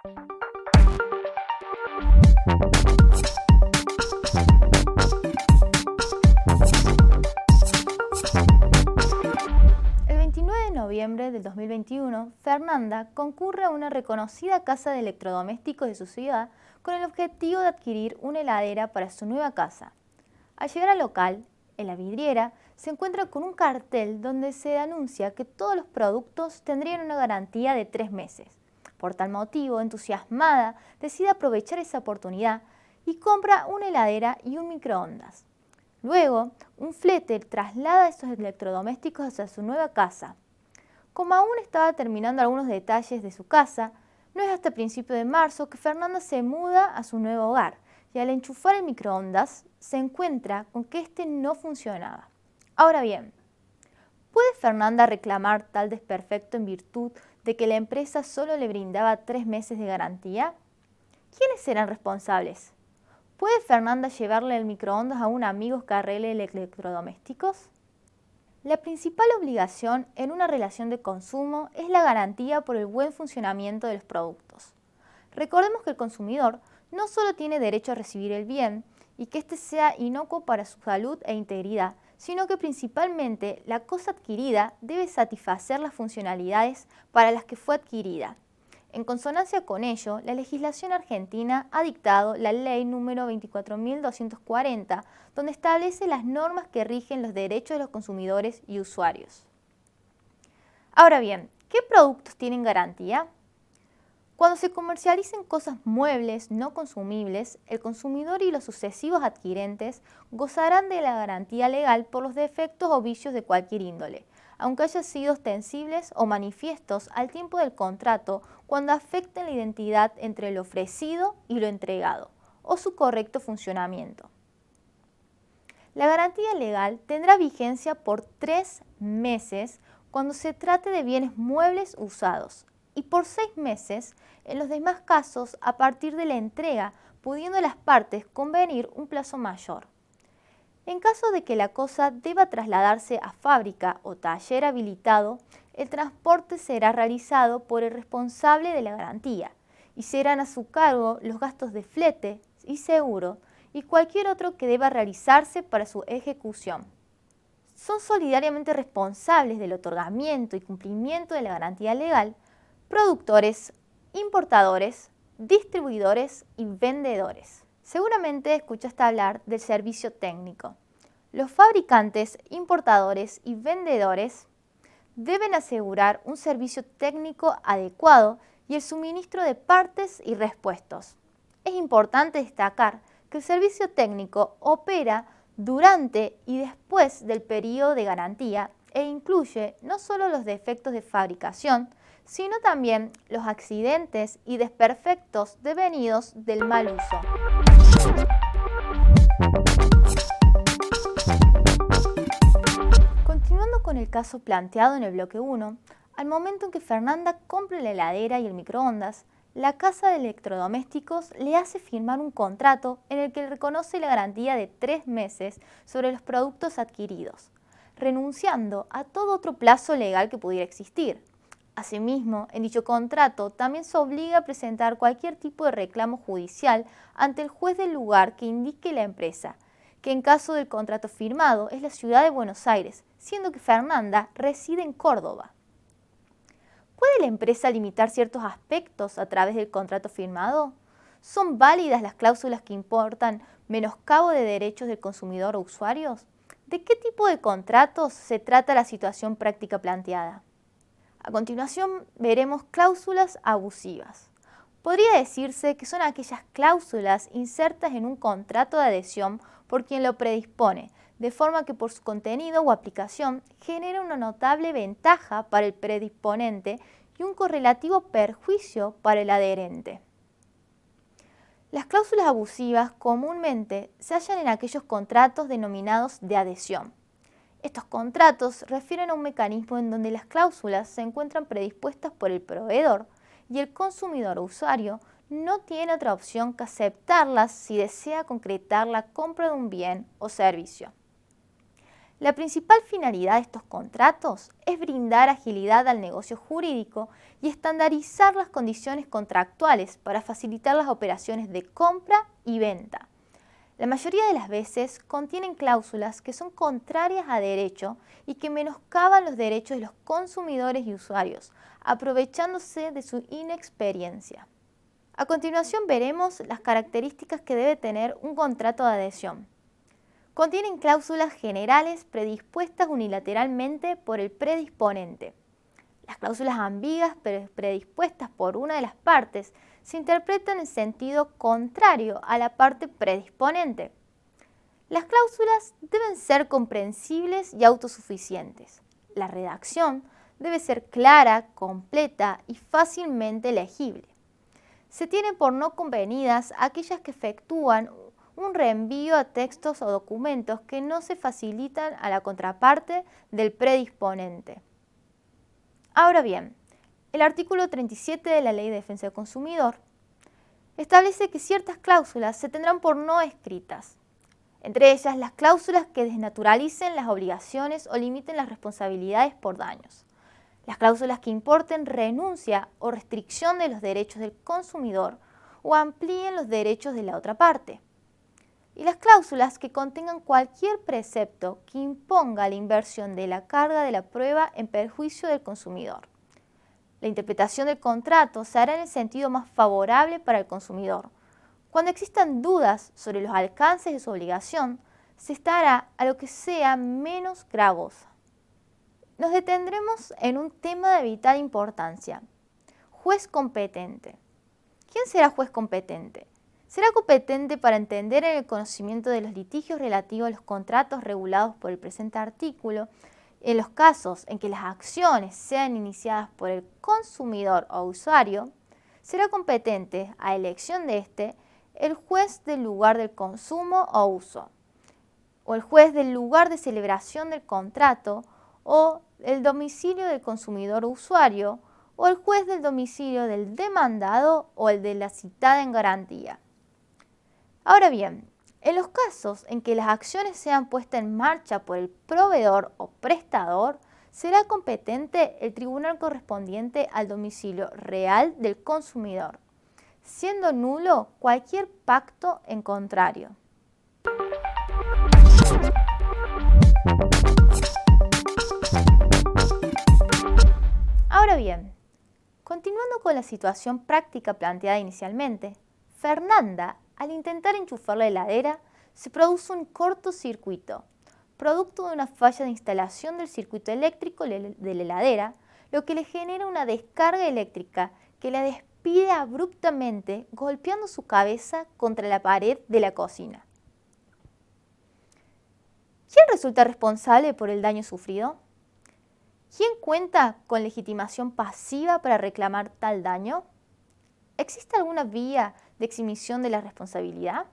El 29 de noviembre del 2021, Fernanda concurre a una reconocida casa de electrodomésticos de su ciudad con el objetivo de adquirir una heladera para su nueva casa. Al llegar al local, en la vidriera, se encuentra con un cartel donde se anuncia que todos los productos tendrían una garantía de 3 meses. Por tal motivo, entusiasmada, decide aprovechar esa oportunidad y compra una heladera y un microondas. Luego, un flete traslada esos electrodomésticos hacia su nueva casa. Como aún estaba terminando algunos detalles de su casa, no es hasta principios de marzo que Fernanda se muda a su nuevo hogar y al enchufar el microondas se encuentra con que este no funcionaba. Ahora bien, ¿puede Fernanda reclamar tal desperfecto en virtud de que la empresa solo le brindaba 3 meses de garantía? ¿Quiénes serán responsables? ¿Puede Fernanda llevarle el microondas a un amigo que arregle electrodomésticos? La principal obligación en una relación de consumo es la garantía por el buen funcionamiento de los productos. Recordemos que el consumidor no solo tiene derecho a recibir el bien y que éste sea inocuo para su salud e integridad, sino que principalmente la cosa adquirida debe satisfacer las funcionalidades para las que fue adquirida. En consonancia con ello, la legislación argentina ha dictado la ley número 24.240, donde establece las normas que rigen los derechos de los consumidores y usuarios. Ahora bien, ¿qué productos tienen garantía? Cuando se comercialicen cosas muebles no consumibles, el consumidor y los sucesivos adquirentes gozarán de la garantía legal por los defectos o vicios de cualquier índole, aunque hayan sido ostensibles o manifiestos al tiempo del contrato cuando afecten la identidad entre lo ofrecido y lo entregado, o su correcto funcionamiento. La garantía legal tendrá vigencia por 3 meses cuando se trate de bienes muebles usados y por 6 meses en los demás casos a partir de la entrega, pudiendo las partes convenir un plazo mayor. En caso de que la cosa deba trasladarse a fábrica o taller habilitado, el transporte será realizado por el responsable de la garantía y serán a su cargo los gastos de flete y seguro y cualquier otro que deba realizarse para su ejecución. Son solidariamente responsables del otorgamiento y cumplimiento de la garantía legal productores, importadores, distribuidores y vendedores. Seguramente escuchaste hablar del servicio técnico. Los fabricantes, importadores y vendedores deben asegurar un servicio técnico adecuado y el suministro de partes y repuestos. Es importante destacar que el servicio técnico opera durante y después del periodo de garantía e incluye no solo los defectos de fabricación, sino también los accidentes y desperfectos devenidos del mal uso. Continuando con el caso planteado en el bloque 1, al momento en que Fernanda compra la heladera y el microondas, la casa de electrodomésticos le hace firmar un contrato en el que reconoce la garantía de 3 meses sobre los productos adquiridos, renunciando a todo otro plazo legal que pudiera existir. Asimismo, en dicho contrato también se obliga a presentar cualquier tipo de reclamo judicial ante el juez del lugar que indique la empresa, que en caso del contrato firmado es la ciudad de Buenos Aires, siendo que Fernanda reside en Córdoba. ¿Puede la empresa limitar ciertos aspectos a través del contrato firmado? ¿Son válidas las cláusulas que importan menoscabo de derechos del consumidor o usuarios? ¿De qué tipo de contratos se trata la situación práctica planteada? A continuación veremos cláusulas abusivas. Podría decirse que son aquellas cláusulas insertas en un contrato de adhesión por quien lo predispone, de forma que por su contenido o aplicación genera una notable ventaja para el predisponente y un correlativo perjuicio para el adherente. Las cláusulas abusivas comúnmente se hallan en aquellos contratos denominados de adhesión. Estos contratos refieren a un mecanismo en donde las cláusulas se encuentran predispuestas por el proveedor y el consumidor o usuario no tiene otra opción que aceptarlas si desea concretar la compra de un bien o servicio. La principal finalidad de estos contratos es brindar agilidad al negocio jurídico y estandarizar las condiciones contractuales para facilitar las operaciones de compra y venta. La mayoría de las veces contienen cláusulas que son contrarias a derecho y que menoscaban los derechos de los consumidores y usuarios, aprovechándose de su inexperiencia. A continuación veremos las características que debe tener un contrato de adhesión. Contienen cláusulas generales predispuestas unilateralmente por el predisponente. Las cláusulas ambiguas predispuestas por una de las partes se interpretan en sentido contrario a la parte predisponente. Las cláusulas deben ser comprensibles y autosuficientes. La redacción debe ser clara, completa y fácilmente legible. Se tienen por no convenidas aquellas que efectúan un reenvío a textos o documentos que no se facilitan a la contraparte del predisponente. Ahora bien, el artículo 37 de la Ley de Defensa del Consumidor establece que ciertas cláusulas se tendrán por no escritas, entre ellas las cláusulas que desnaturalicen las obligaciones o limiten las responsabilidades por daños, las cláusulas que importen renuncia o restricción de los derechos del consumidor o amplíen los derechos de la otra parte, y las cláusulas que contengan cualquier precepto que imponga la inversión de la carga de la prueba en perjuicio del consumidor. La interpretación del contrato se hará en el sentido más favorable para el consumidor. Cuando existan dudas sobre los alcances de su obligación, se estará a lo que sea menos gravosa. Nos detendremos en un tema de vital importancia. Juez competente. ¿Quién será juez competente? Será competente para entender en el conocimiento de los litigios relativos a los contratos regulados por el presente artículo, en los casos en que las acciones sean iniciadas por el consumidor o usuario. Será competente, a elección de éste, el juez del lugar del consumo o uso, o el juez del lugar de celebración del contrato, o el domicilio del consumidor o usuario, o el juez del domicilio del demandado o el de la citada en garantía. Ahora bien, en los casos en que las acciones sean puestas en marcha por el proveedor o prestador, será competente el tribunal correspondiente al domicilio real del consumidor, siendo nulo cualquier pacto en contrario. Ahora bien, continuando con la situación práctica planteada inicialmente, Fernanda, al intentar enchufar la heladera, se produce un cortocircuito, producto de una falla de instalación del circuito eléctrico de la heladera, lo que le genera una descarga eléctrica que la despide abruptamente, golpeando su cabeza contra la pared de la cocina. ¿Quién resulta responsable por el daño sufrido? ¿Quién cuenta con legitimación pasiva para reclamar tal daño? ¿Existe alguna vía de eximición de la responsabilidad?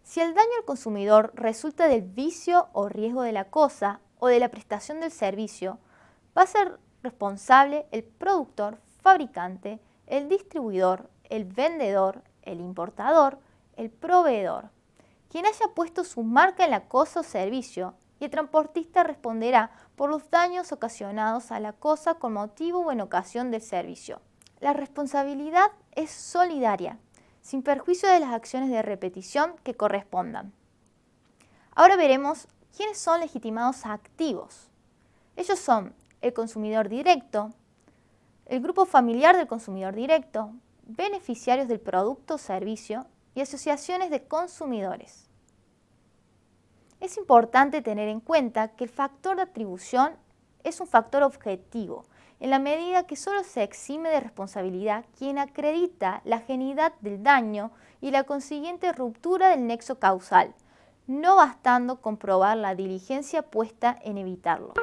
Si el daño al consumidor resulta del vicio o riesgo de la cosa o de la prestación del servicio, va a ser responsable el productor, fabricante, el distribuidor, el vendedor, el importador, el proveedor, quien haya puesto su marca en la cosa o servicio, y el transportista responderá por los daños ocasionados a la cosa con motivo o en ocasión del servicio. La responsabilidad es solidaria, sin perjuicio de las acciones de repetición que correspondan. Ahora veremos quiénes son legitimados activos. Ellos son el consumidor directo, el grupo familiar del consumidor directo, beneficiarios del producto o servicio y asociaciones de consumidores. Es importante tener en cuenta que el factor de atribución es un factor objetivo, en la medida que solo se exime de responsabilidad quien acredita la genuinidad del daño y la consiguiente ruptura del nexo causal, no bastando comprobar la diligencia puesta en evitarlo.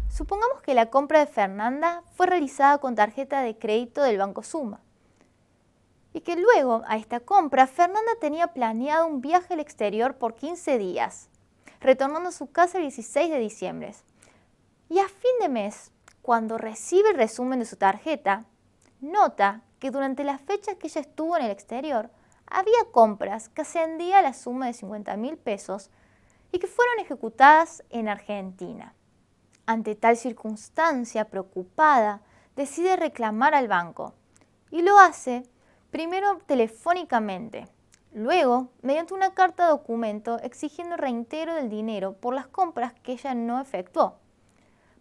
Supongamos que la compra de Fernanda fue realizada con tarjeta de crédito del Banco Suma y que luego a esta compra Fernanda tenía planeado un viaje al exterior por 15 días, retornando a su casa el 16 de diciembre. Y a fin de mes, cuando recibe el resumen de su tarjeta, nota que durante las fechas que ella estuvo en el exterior, había compras que ascendían a la suma de 50.000 pesos y que fueron ejecutadas en Argentina. Ante tal circunstancia, preocupada, decide reclamar al banco y lo hace primero telefónicamente, luego mediante una carta documento exigiendo reintegro del dinero por las compras que ella no efectuó.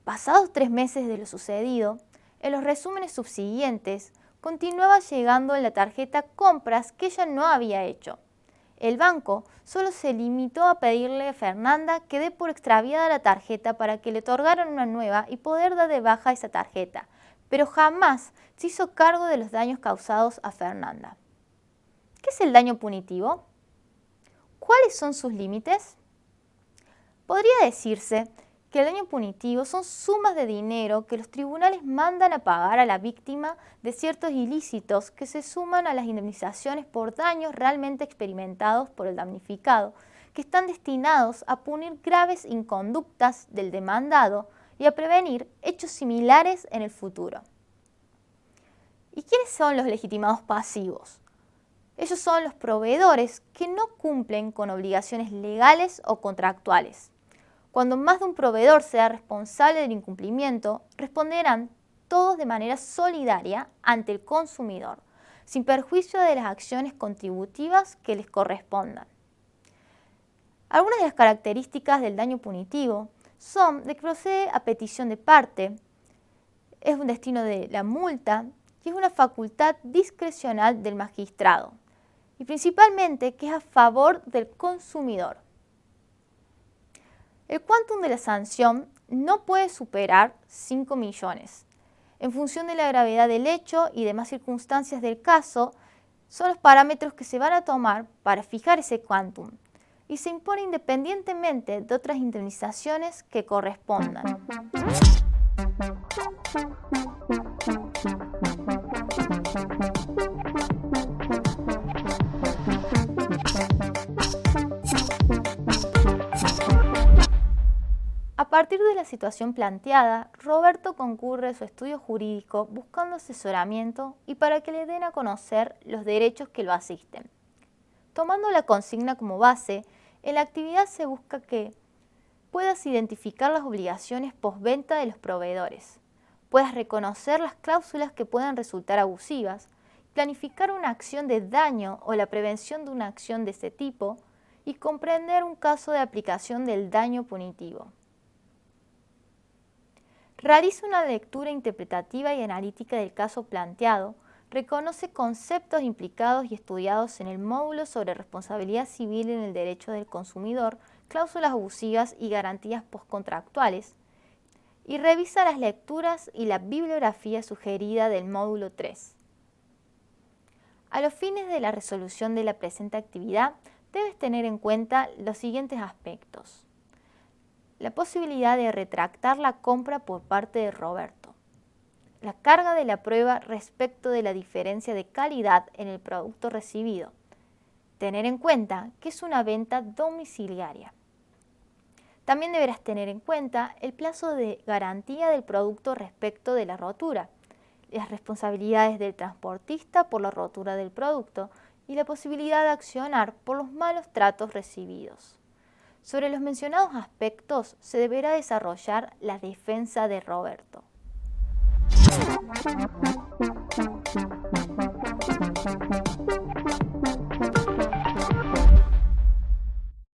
Pasados 3 meses de lo sucedido, en los resúmenes subsiguientes continuaba llegando en la tarjeta compras que ella no había hecho. El banco solo se limitó a pedirle a Fernanda que dé por extraviada la tarjeta para que le otorgaran una nueva y poder dar de baja esa tarjeta, pero jamás se hizo cargo de los daños causados a Fernanda. ¿Qué es el daño punitivo? ¿Cuáles son sus límites? Podría decirse que el daño punitivo son sumas de dinero que los tribunales mandan a pagar a la víctima de ciertos ilícitos que se suman a las indemnizaciones por daños realmente experimentados por el damnificado, que están destinados a punir graves inconductas del demandado y a prevenir hechos similares en el futuro. ¿Y quiénes son los legitimados pasivos? Ellos son los proveedores que no cumplen con obligaciones legales o contractuales. Cuando más de un proveedor sea responsable del incumplimiento, responderán todos de manera solidaria ante el consumidor, sin perjuicio de las acciones contributivas que les correspondan. Algunas de las características del daño punitivo son de que procede a petición de parte, es un destino de la multa y es una facultad discrecional del magistrado, y principalmente que es a favor del consumidor. El quantum de la sanción no puede superar 5 millones. En función de la gravedad del hecho y demás circunstancias del caso, son los parámetros que se van a tomar para fijar ese quantum y se impone independientemente de otras indemnizaciones que correspondan. A partir de la situación planteada, Roberto concurre a su estudio jurídico buscando asesoramiento y para que le den a conocer los derechos que lo asisten. Tomando la consigna como base, en la actividad se busca que puedas identificar las obligaciones postventa de los proveedores, puedas reconocer las cláusulas que puedan resultar abusivas, planificar una acción de daño o la prevención de una acción de ese tipo y comprender un caso de aplicación del daño punitivo. Realiza una lectura interpretativa y analítica del caso planteado, reconoce conceptos implicados y estudiados en el módulo sobre responsabilidad civil en el derecho del consumidor, cláusulas abusivas y garantías postcontractuales, y revisa las lecturas y la bibliografía sugerida del módulo 3. A los fines de la resolución de la presente actividad, debes tener en cuenta los siguientes aspectos. La posibilidad de retractar la compra por parte de Roberto. La carga de la prueba respecto de la diferencia de calidad en el producto recibido. Tener en cuenta que es una venta domiciliaria. También deberás tener en cuenta el plazo de garantía del producto respecto de la rotura, las responsabilidades del transportista por la rotura del producto y la posibilidad de accionar por los malos tratos recibidos. Sobre los mencionados aspectos se deberá desarrollar la defensa de Roberto.